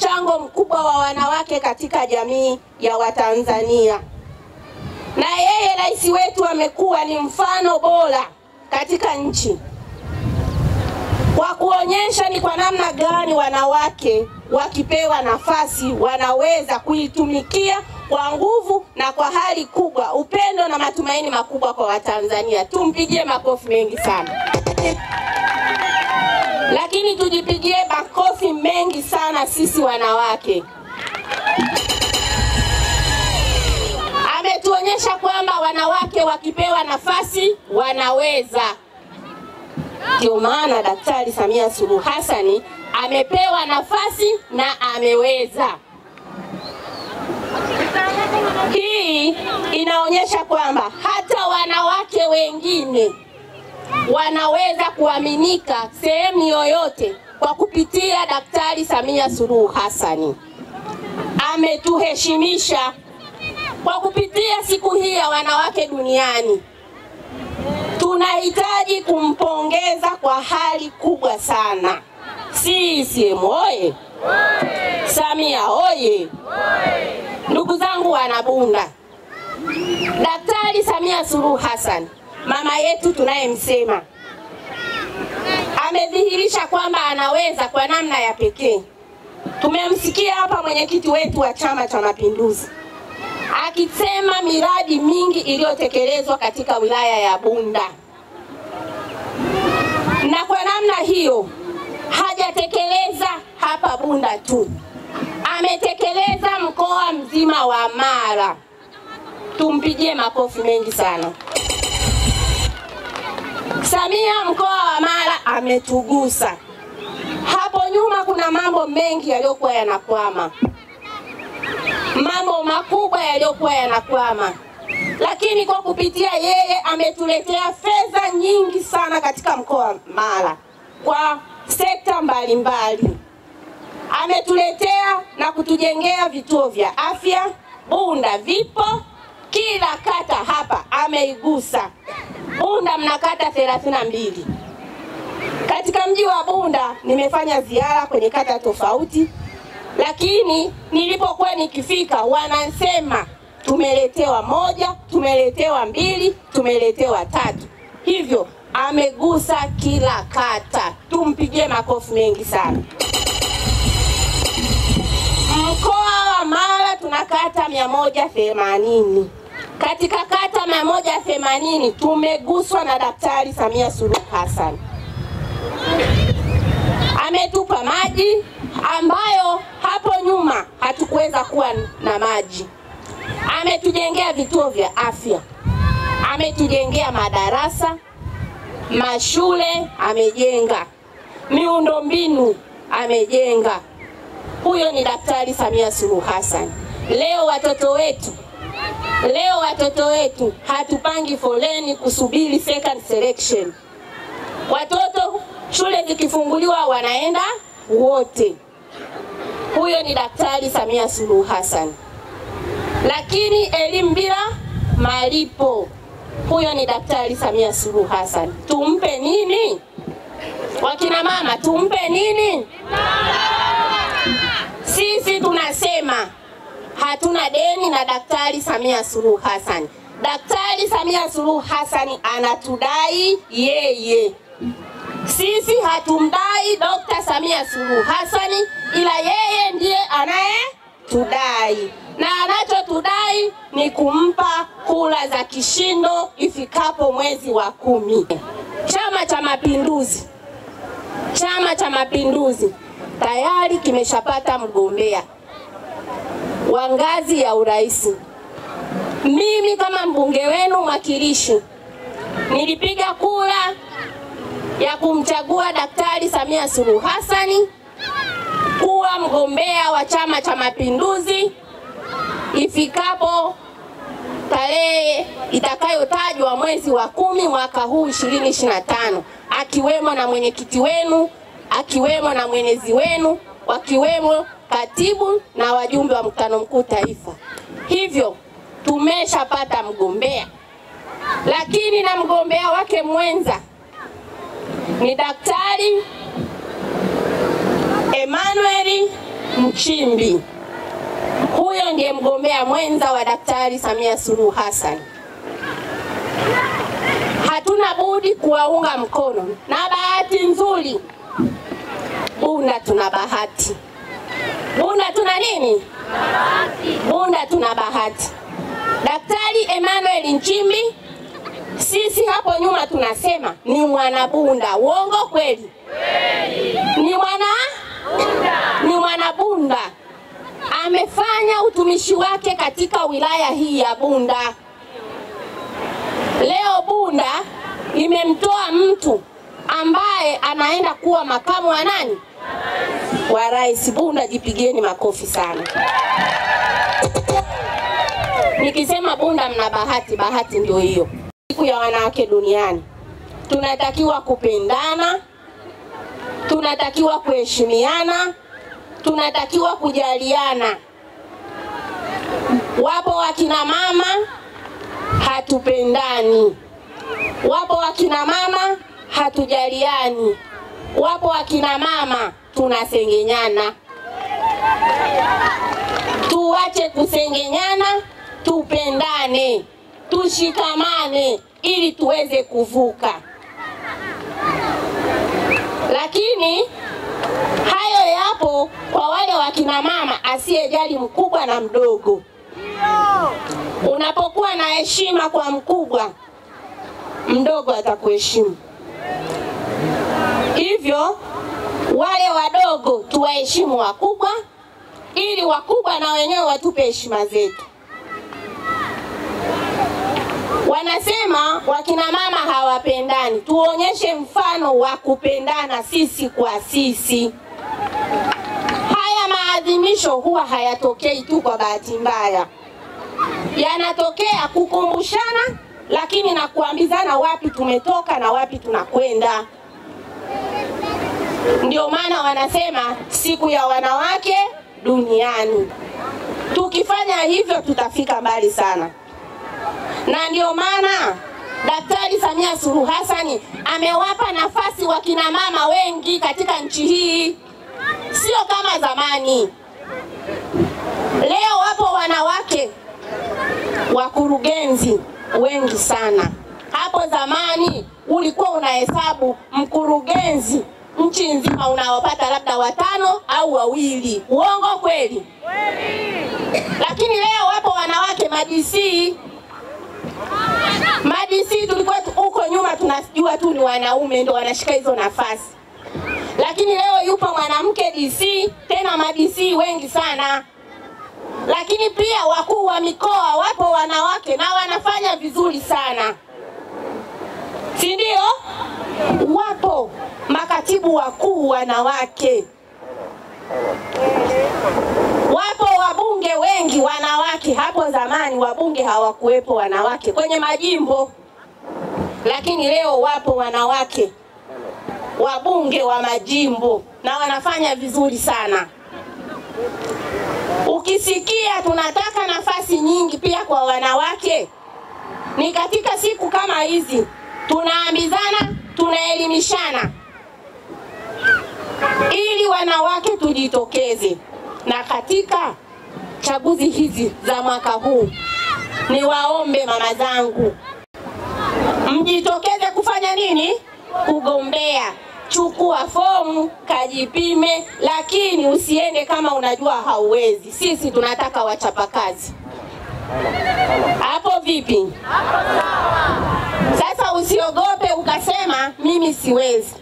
mchango mkubwa wa wanawake katika jamii ya Watanzania. Na yeye rais wetu amekuwa ni mfano bora katika nchi kwa kuonyesha ni kwa namna gani wanawake wakipewa nafasi wanaweza kuitumikia kwa nguvu na kwa hali kubwa, upendo na matumaini makubwa kwa Watanzania. Tumpigie makofi mengi sana. Lakini tujipigie makofi mengi sana sisi wanawake. Ametuonyesha kwamba wanawake wakipewa nafasi wanaweza. Ndio maana Daktari Samia Suluhu Hassan amepewa nafasi na ameweza. Hii inaonyesha kwamba hata wanawake wengine wanaweza kuaminika sehemu yoyote kwa kupitia Daktari Samia Suluhu Hassan. Ametuheshimisha kwa kupitia siku hii ya wanawake duniani. Tunahitaji kumpongeza kwa hali kubwa sana. CCM oye! Samia oye! Ndugu zangu wanabunda, Daktari Samia Suluhu Hassan, mama yetu tunayemsema, amedhihirisha kwamba anaweza kwa namna ya pekee. Tumemsikia hapa mwenyekiti wetu wa Chama cha Mapinduzi akisema miradi mingi iliyotekelezwa katika wilaya ya Bunda. Na kwa namna hiyo hajatekeleza hapa Bunda tu, ametekeleza mkoa mzima wa Mara. Tumpigie makofi mengi sana. Samia mkoa wa Mara ametugusa. Hapo nyuma kuna mambo mengi yaliyokuwa yanakwama, mambo makubwa yaliyokuwa yanakwama, lakini kwa kupitia yeye ametuletea fedha nyingi sana katika mkoa wa Mara kwa sekta mbalimbali. Ametuletea na kutujengea vituo vya afya. Bunda vipo, kila kata hapa ameigusa. Bunda mna kata 32. Katika mji wa Bunda nimefanya ziara kwenye kata tofauti, lakini nilipokuwa nikifika wanasema tumeletewa 1, tumeletewa 2, tumeletewa 3. Hivyo amegusa kila kata. Tumpigie makofi mengi sana. Mkoa wa Mara tuna kata 180. Katika kata 180 tumeguswa na Daktari Samia Suluhu Hassan. Ametupa maji ambayo hapo nyuma hatukuweza kuwa na maji. Ametujengea vituo vya afya. Ametujengea madarasa, mashule amejenga, miundombinu amejenga. Huyo ni Daktari Samia Suluhu Hassan. Leo watoto wetu hatupangi foleni kusubiri second selection. Watoto shule zikifunguliwa wanaenda wote. Huyo ni Daktari Samia Suluhu Hassan. Lakini elimu bila malipo. Huyo ni Daktari Samia Suluhu Hassan. Tumpe nini? Wakina mama tumpe nini? Sisi tunasema hatuna deni na Daktari Samia Suluhu Hassan. Daktari Samia Suluhu Hassan anatudai yeye. Sisi hatumdai Dr. Samia Suluhu Hassan, ila yeye ndiye anayetudai. Na anachotudai ni kumpa kura za kishindo ifikapo mwezi wa 10. Chama cha Mapinduzi tayari kimeshapata mgombea wa ngazi ya urais. Mimi kama mbunge wenu mwakilishi nilipiga kura ya kumchagua Daktari Samia Suluhu Hassan kuwa mgombea wa Chama cha Mapinduzi ifikapo tarehe itakayotajwa mwezi wa 10 mwaka huu 2025, akiwemo na mwenyekiti wenu, akiwemo na mwenezi wenu, wakiwemo katibu na wajumbe wa mkutano mkuu taifa. Hivyo tumeshapata mgombea, lakini na mgombea wake mwenza ni Daktari Emmanuel Nchimbi. Huyo ndiye mgombea mwenza wa Daktari Samia Suluhu Hassan. Hatuna budi kuwaunga mkono, na bahati nzuri Bunda tuna bahati. Bunda tuna nini? Bunda tuna bahati. Daktari Emmanuel Nchimbi, sisi hapo nyuma tunasema ni mwana Bunda. Uongo kweli? Ni mwana Bunda. Ni mwana Bunda. Amefanya utumishi wake katika wilaya hii ya Bunda. Leo Bunda imemtoa mtu ambaye anaenda kuwa makamu wa nani? Wa rais. Bunda jipigeni makofi sana. Nikisema Bunda mna bahati, bahati ndio hiyo. Siku ya wanawake duniani. Tunatakiwa kupendana, tunatakiwa kuheshimiana, tunatakiwa kujaliana. Wapo wakina mama hatupendani. Wapo wakina mama hatujaliani. Wapo wakina mama tunasengenyana. Tuache kusengenyana, tupendane, tushikamane ili tuweze kuvuka. Lakini hayo yapo kwa wale wakina mama asiyejali mkubwa na mdogo. Unapokuwa na heshima kwa mkubwa, mdogo atakuheshimu. Hivyo wale wadogo tuwaheshimu wakubwa ili wakubwa na wenyewe watupe heshima zetu. Wanasema wakina mama hawapendani. Tuonyeshe mfano wa kupendana sisi kwa sisi. Haya maadhimisho huwa hayatokei tu kwa bahati mbaya. Yanatokea kukumbushana, lakini na kuambizana wapi tumetoka na wapi tunakwenda. Ndio maana wanasema siku ya wanawake duniani. Tukifanya hivyo tutafika mbali sana. Na ndio maana Daktari Samia Suluhu Hassan amewapa nafasi wakina mama wengi katika nchi hii. Sio kama zamani. Leo wapo wanawake wakurugenzi wengi sana. Hapo zamani ulikuwa unahesabu mkurugenzi nchi nzima unawapata labda 5 au 2. Uongo kweli? Lakini leo wapo wanawake ma-DC. Ma-DC tulikuwa huko nyuma tunajua tu ni wanaume ndio wanashika hizo nafasi. Lakini leo yupo mwanamke DC, tena ma-DC wengi sana. Lakini pia wakuu wa mikoa wapo wanawake na wanafanya vizuri sana. Si ndio? Wapo makatibu wakuu wanawake. Wapo wabunge wengi wanawake. Hapo zamani wabunge hawakuwepo wanawake kwenye majimbo. Lakini leo wapo wanawake wabunge wa majimbo na wanafanya vizuri sana. Ukisikia tunataka nafasi nyingi pia kwa wanawake, ni katika siku kama hizi tunaambizana, tunaelimishana ili wanawake tujitokeze. Na katika chaguzi hizi za mwaka huu ni waombe mama zangu mjitokeze kufanya nini? Kugombea. Chukua fomu, kajipime, lakini usiende kama unajua hauwezi. Sisi tunataka wachapakazi. Hapo vipi? Sasa usiogope ukasema mimi siwezi.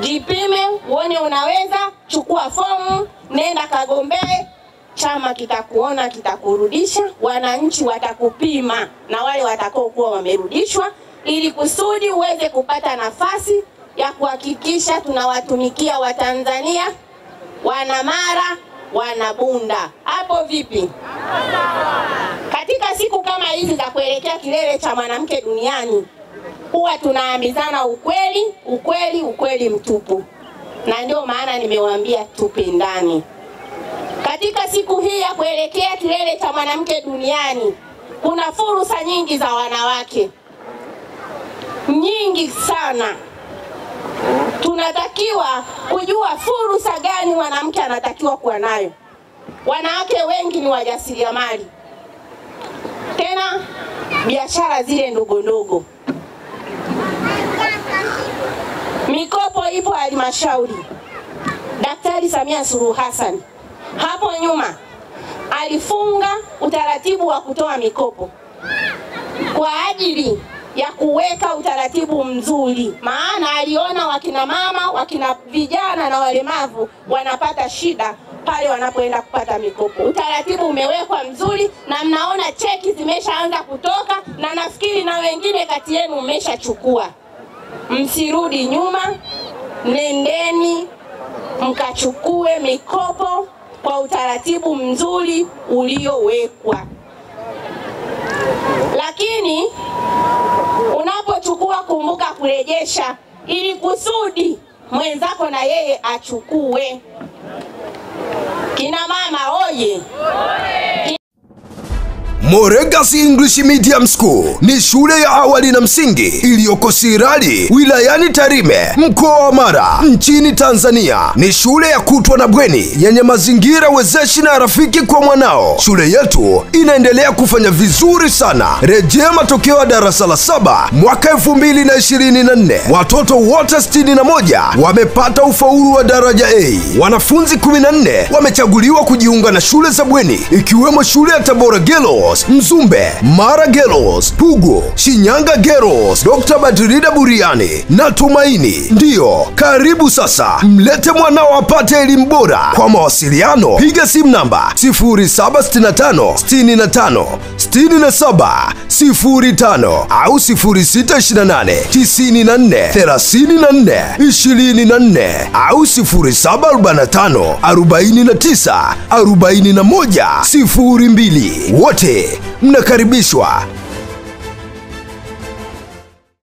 Jipime, uone unaweza, chukua fomu, nenda kagombee. Chama kitakuona, kitakurudisha, wananchi watakupima na wale watakao kuwa wamerudishwa ili kusudi uweze kupata nafasi ya kuhakikisha tunawatumikia Watanzania, wana Mara, wana Bunda. Hapo vipi? Katika siku kama hizi za kuelekea kilele cha mwanamke duniani, huwa tunaambizana ukweli, ukweli, ukweli mtupu. Na ndio maana nimewaambia tupendani. Katika siku hii ya kuelekea kilele cha mwanamke duniani, kuna fursa nyingi za wanawake. Nyingi sana. Tunatakiwa kujua fursa gani mwanamke anatakiwa kuwa nayo. wanawake wengi ni wajasiriamali, tena biashara zile ndogo ndogo. Mikopo ipo halmashauri. Daktari Samia Suluhu Hassan hapo nyuma alifunga utaratibu wa kutoa mikopo kwa ajili ya kuweka utaratibu mzuri, maana aliona wakina mama, wakina vijana na walemavu wanapata shida pale wanapoenda kupata mikopo. Utaratibu umewekwa mzuri na mnaona cheki zimeshaanza kutoka, na nafikiri na wengine kati yenu mmeshachukua. Msirudi nyuma, nendeni mkachukue mikopo kwa utaratibu mzuri uliowekwa. Lakini unapochukua kumbuka kurejesha, ili kusudi mwenzako na yeye achukue. Kina mama oye! Moregas English Medium School ni shule ya awali na msingi iliyoko Sirari, wilayani Tarime, mkoa wa Mara, nchini Tanzania. Ni shule ya kutwa na bweni yenye mazingira wezeshi na rafiki kwa mwanao. Shule yetu inaendelea kufanya vizuri sana. Rejea matokeo ya darasa la 7 mwaka 2024. Watoto wote 61 wamepata ufaulu wa daraja A. Wanafunzi 14 wamechaguliwa kujiunga na shule za bweni, ikiwemo shule ya Tabora Girls, Mzumbe, Mara Girls, Pugu, Shinyanga Girls, Dr. Badrida Buriani na Tumaini. Ndiyo, karibu sasa, mlete mwanao apate elimu bora. Kwa mawasiliano, piga simu namba 0765 65 67 05 au 0628 94 34 24 au 0745 49 41 02. Wote mnakaribishwa.